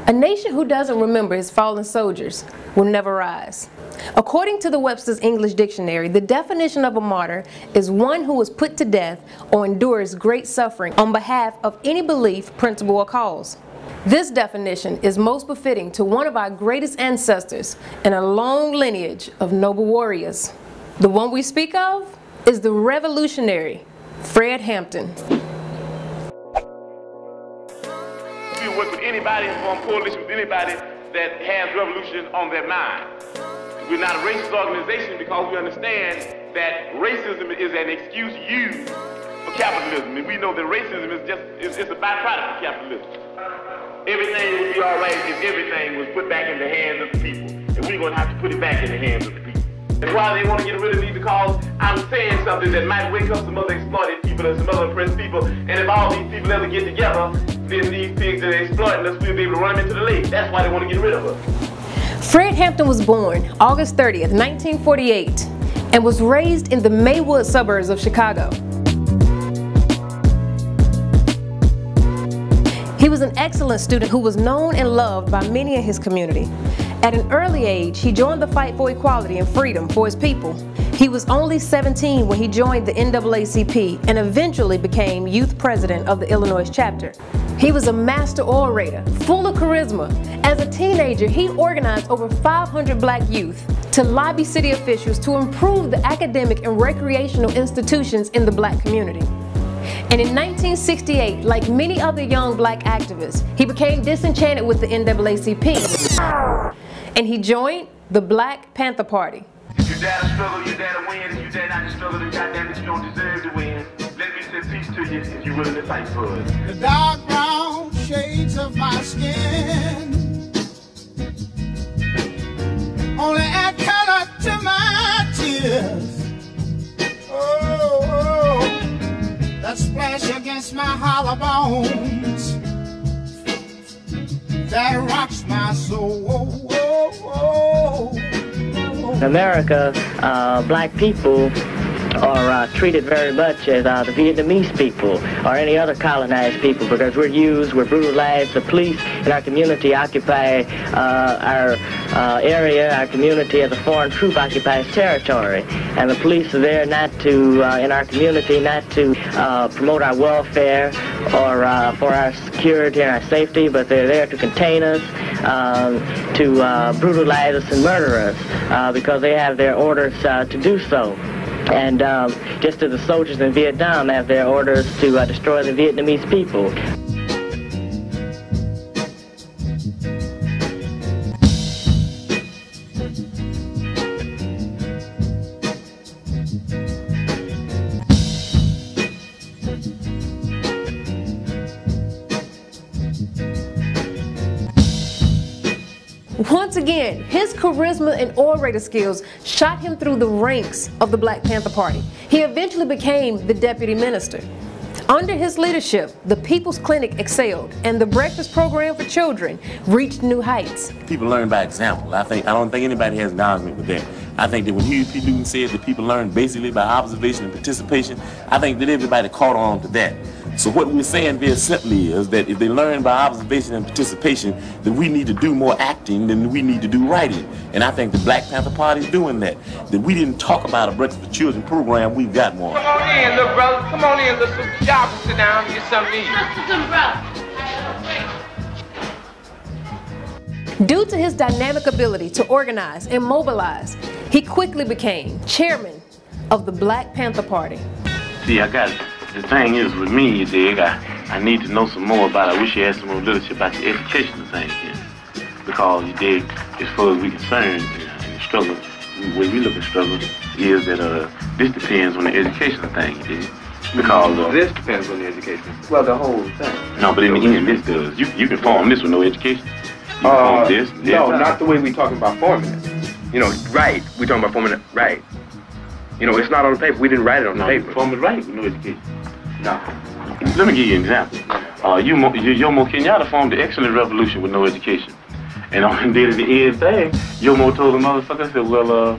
A nation who doesn't remember his fallen soldiers will never rise. According to the Webster's English Dictionary, the definition of a martyr is one who is put to death or endures great suffering on behalf of any belief, principle, or cause. This definition is most befitting to one of our greatest ancestors in a long lineage of noble warriors. The one we speak of is the revolutionary Fred Hampton. We work with anybody and form coalition with anybody that has revolution on their mind. We're not a racist organization because we understand that racism is an excuse used for capitalism, and we know that racism is just a byproduct of capitalism. Everything would be all right if everything was put back in the hands of the people, and we're going to have to put it back in the hands of the people. And why they want to get rid of me? Because I'm saying something that might wake up some other exploited people and some other oppressed people, and if all these people ever get together, then these pigs that are exploiting us, we'll be able to run them into the lake. That's why they want to get rid of us. Fred Hampton was born August 30th, 1948, and was raised in the Maywood suburbs of Chicago. He was an excellent student who was known and loved by many in his community. At an early age, he joined the fight for equality and freedom for his people. He was only 17 when he joined the NAACP and eventually became youth president of the Illinois chapter. He was a master orator, full of charisma. As a teenager, he organized over 500 black youth to lobby city officials to improve the academic and recreational institutions in the black community. And in 1968, like many other young black activists, he became disenchanted with the NAACP. And he joined the Black Panther Party. If you dare to struggle, you dare to win. If you dare not to struggle, then goddamn it, you don't deserve to win. Let me say peace to you if you're willing to fight for it. The dark brown shades of my skin only add color to my tears. Oh, that splash against my hollow bones that rocks my soul. In America, black people are treated very much as the Vietnamese people or any other colonized people because we're brutalized. The police in our community occupy our area. Our community as a foreign troop occupies territory. And the police are there not to, in our community, not to promote our welfare or for our security and our safety, but they're there to contain us, to brutalize us and murder us because they have their orders to do so. And just as the soldiers in Vietnam have their orders to destroy the Vietnamese people. Once again, his charisma and orator skills shot him through the ranks of the Black Panther Party. He eventually became the deputy minister. Under his leadership, the People's Clinic excelled, and the breakfast program for children reached new heights. People learn by example. I don't think anybody has an argument with that. I think that when Huey P. Newton said that people learn basically by observation and participation, I think that everybody caught on to that. So what we're saying very simply is that if they learn by observation and participation, then we need to do more acting than we need to do writing. And I think the Black Panther Party is doing that. That we didn't talk about a Breakfast for Children program, we've got one. Come on in, little brother. Come on in, little sister. Y'all can sit down and get something to eat. Due to his dynamic ability to organize and mobilize, he quickly became chairman of the Black Panther Party. See, the thing is with me, you dig, I need to know some more about it. I wish you had some more literature about the educational thing here. Because, you dig, as far as we're concerned, in the struggle, the way we look at struggle is that this depends on the educational thing, you dig. Because this depends on the education. Well, the whole thing. No, but in the end, this does. You can form this with no education. You can form this. No, not the way we're talking about forming it. You know, right. We're talking about forming it right. You know, it's not on the paper. We didn't write it on the paper. Form it right with no education. No. Let me give you an example. Jomo Kenyatta formed the excellent revolution with no education. And on the end thing, Jomo told the motherfucker, said, well,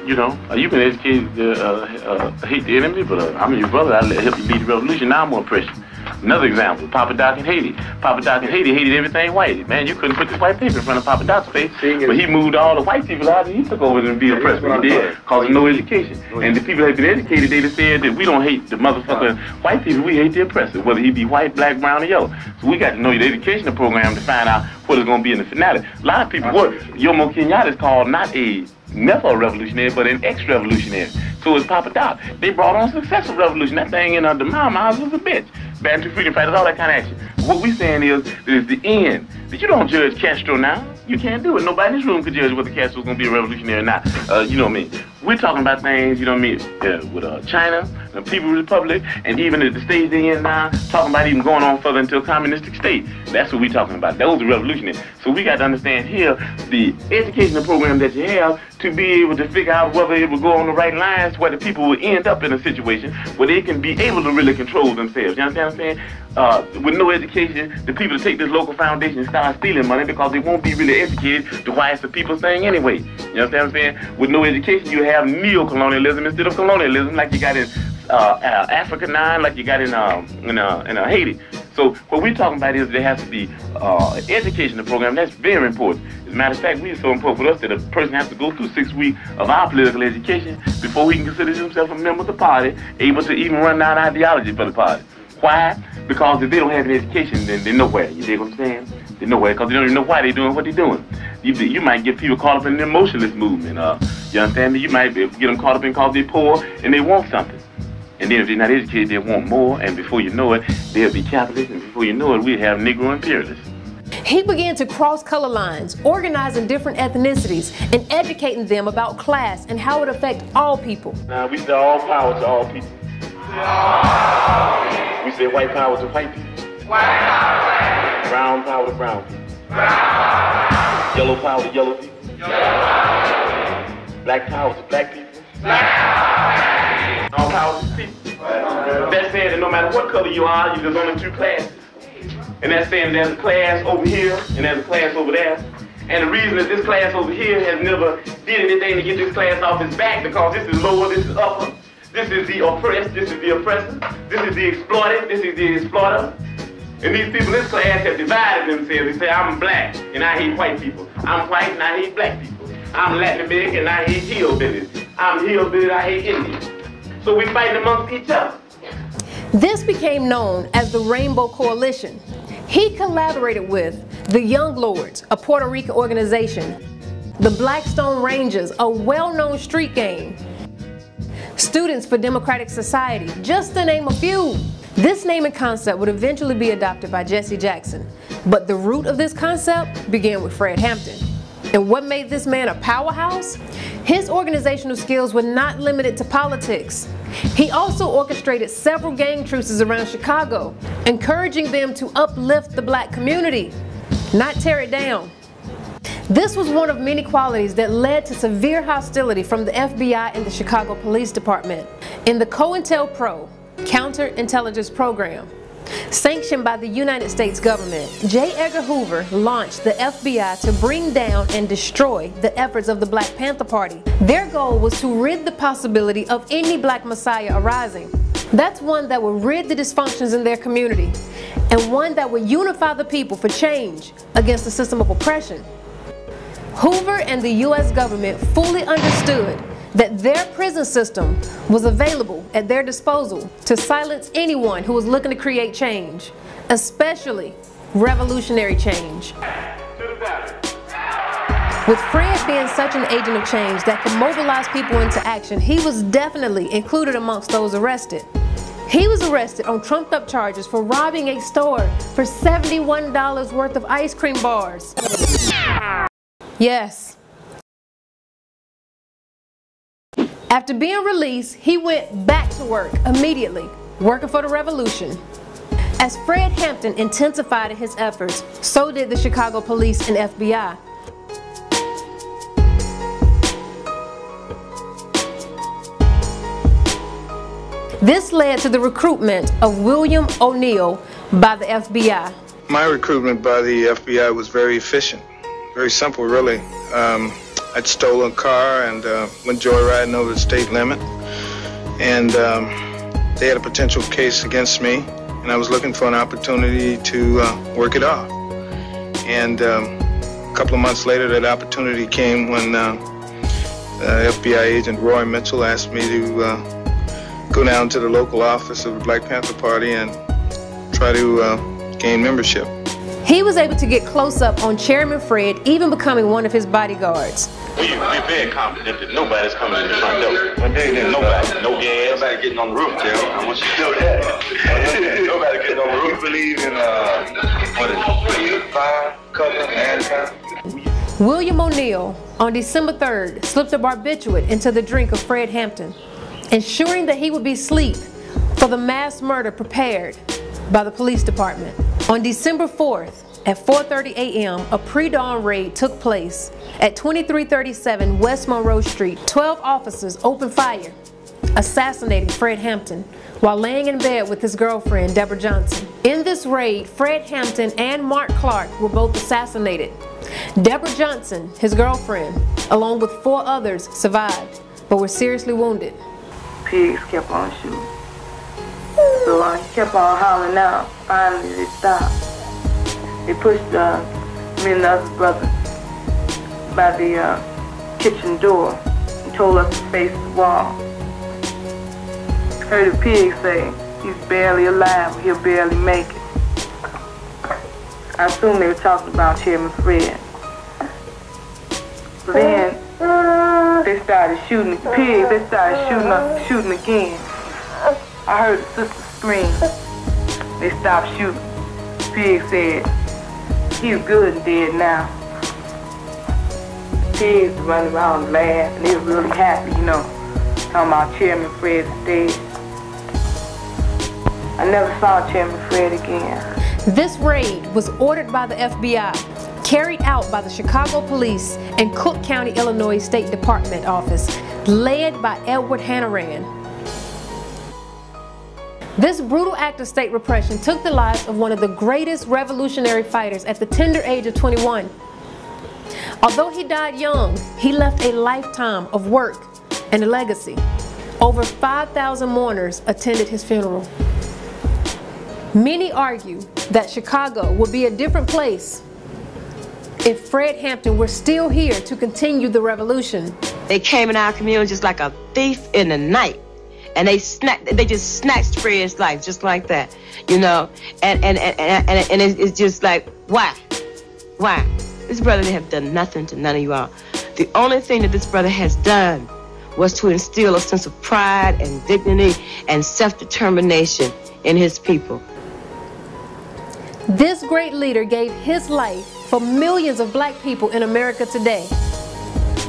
you know, you've been educated to hate the enemy, but I'm your brother. I'll help you lead the revolution. Now I'm going to oppress you. Another example, Papa Doc in Haiti. Papa Doc in Haiti hated everything white. Man, you couldn't put this white paper in front of Papa Doc's face. But he moved all the white people out and he took over and be oppressed. He did, causing no education. And the people that had been educated, they said that we don't hate the motherfucking white people, we hate the oppressor, whether he be white, black, brown, or yellow. So we got to know the educational program to find out what is going to be in the finale. A lot of people, Jomo Kenyatta is called not a method-revolutionary, but an ex-revolutionary. So is Papa Doc. They brought on a successful revolution. That thing in the Mamas was a bitch. Bantu freedom fighters, all that kind of action. What we saying is that it's the end. That you don't judge Castro now. You can't do it. Nobody in this room could judge whether Castro's going to be a revolutionary or not. You know what I mean? We're talking about things, you know what I mean, with China, the People's Republic, and even at the stage they're in now, talking about even going on further into a communistic state. That's what we're talking about. Those are revolutionaries. So we got to understand here the educational program that you have to be able to figure out whether it will go on the right lines where the people will end up in a situation where they can be able to really control themselves. You understand what I'm saying? With no education, the people that take this local foundation start stealing money because they won't be really educated to why it's the people's thing anyway. You understand what I'm saying? With no education, you have neo-colonialism instead of colonialism like you got in Africa 9, like you got in Haiti. So what we're talking about is there has to be educational program. That's very important. As a matter of fact, it's so important for us that a person has to go through 6 weeks of our political education before he can consider himself a member of the party, able to even run down ideology for the party. Why? Because if they don't have an education, then they're nowhere. You dig what I'm saying? They're nowhere because they don't even know why they're doing what they're doing. You might get people caught up in the emotionalist movement. You understand me? You might get them caught up in because they're poor and they want something. And then if they're not educated, they want more. And before you know it, they'll be capitalists. And before you know it, we'll have Negro imperialists. He began to cross color lines, organizing different ethnicities and educating them about class and how it affects all people. Now, we say all power to all people. We say white power to white people. White power. Brown power to brown people. Brown. Yellow power to yellow people. Yellow power. Black power to black people. Black power. All power to people. That's saying that no matter what color you are, there's only two classes. And that's saying there's a class over here and there's a class over there. And the reason that this class over here has never did anything to get this class off its back because this is lower, this is upper. This is the oppressed, this is the oppressor. This is the exploited, this is the exploiter. And these people in this class have divided themselves. They say, I'm black and I hate white people. I'm white and I hate black people. I'm Latin American and I hate hillbillies. I'm hillbilly and I hate Indians. So we fight amongst each other. This became known as the Rainbow Coalition. He collaborated with the Young Lords, a Puerto Rican organization, the Blackstone Rangers, a well-known street gang, Students for Democratic Society, just to name a few. This naming concept would eventually be adopted by Jesse Jackson, but the root of this concept began with Fred Hampton. And what made this man a powerhouse? His organizational skills were not limited to politics. He also orchestrated several gang truces around Chicago, encouraging them to uplift the black community, not tear it down. This was one of many qualities that led to severe hostility from the FBI and the Chicago Police Department in the Cointel Pro counterintelligence program. Sanctioned by the United States government, J. Edgar Hoover launched the FBI to bring down and destroy the efforts of the Black Panther Party. Their goal was to rid the possibility of any black messiah arising. That's one that would rid the dysfunctions in their community, and one that would unify the people for change against the system of oppression. Hoover and the U.S. government fully understood that their prison system was available at their disposal to silence anyone who was looking to create change, especially revolutionary change. With Fred being such an agent of change that could mobilize people into action, he was definitely included amongst those arrested. He was arrested on trumped up charges for robbing a store for $71 worth of ice cream bars. Yes. After being released, he went back to work immediately, working for the revolution. As Fred Hampton intensified his efforts, so did the Chicago police and FBI. This led to the recruitment of William O'Neill by the FBI. My recruitment by the FBI was very efficient, very simple really. I'd stolen a car and went joyriding over the state limit, and they had a potential case against me, and and I was looking for an opportunity to work it off. And a couple of months later, that opportunity came when FBI agent Roy Mitchell asked me to go down to the local office of the Black Panther Party and try to gain membership. He was able to get close up on Chairman Fred, even becoming one of his bodyguards. We're very confident that nobody's coming in the front door. One day, there's nobody. No gas. Nobody getting on the roof, Joe. I want you to know that. Nobody getting on the roof. You believe in, what is it, fire, cover, and time? William O'Neill, on December 3rd, slipped a barbiturate into the drink of Fred Hampton, ensuring that he would be asleep for the mass murder prepared by the police department. On December 4th, at 4:30 a.m., a pre-dawn raid took place at 2337 West Monroe Street. 12 officers opened fire, assassinating Fred Hampton while laying in bed with his girlfriend, Deborah Johnson. In this raid, Fred Hampton and Mark Clark were both assassinated. Deborah Johnson, his girlfriend, along with 4 others, survived, but were seriously wounded. Pigs kept on shooting. So he kept on hollering out. Finally, they stopped. They pushed me and the other brother by the kitchen door and told us to face the wall. Heard the pig say, he's barely alive, he'll barely make it. I assume they were talking about Chairman Fred. So then they started shooting the pigs, they started shooting again. I heard the sister scream. They stopped shooting. The pig said, he's good and dead now. The pigs were running around laughing, and they were really happy, you know, talking about Chairman Fred is dead. I never saw Chairman Fred again. This raid was ordered by the FBI, carried out by the Chicago Police and Cook County, Illinois State Department office, led by Edward Hannaran. This brutal act of state repression took the lives of one of the greatest revolutionary fighters at the tender age of 21. Although he died young, he left a lifetime of work and a legacy. Over 5,000 mourners attended his funeral. Many argue that Chicago would be a different place if Fred Hampton were still here to continue the revolution. They came in our community just like a thief in the night. And they just snatched Fred's life just like that, you know. And it's just like, why? Why? This brother didn't have done nothing to none of you all. The only thing that this brother has done was to instill a sense of pride and dignity and self-determination in his people. This great leader gave his life for millions of black people in America today.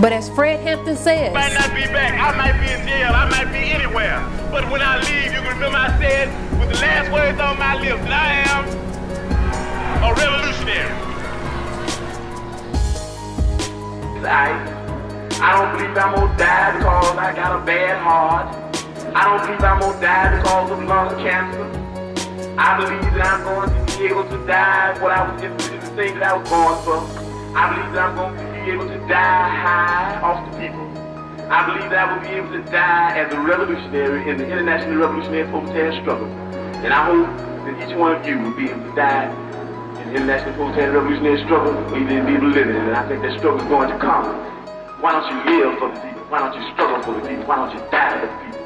But as Fred Hampton says, I might not be back, I might be in jail, I might be anywhere. But when I leave, you can remember I said with the last words on my lips that I am a revolutionary. I don't believe I'm gonna die because I got a bad heart. I don't believe I'm gonna die because of lung cancer. I believe that I'm going to be able to die what I was just the thing that I was born for. I believe that I'm going to be able to die high off the people. I believe that I will be able to die as a revolutionary in the international revolutionary proletariat struggle. And I hope that each one of you will be able to die in the international proletariat revolutionary struggle, or even be able to live in it. And I think that struggle is going to come. Why don't you live for the people? Why don't you struggle for the people? Why don't you die for the people?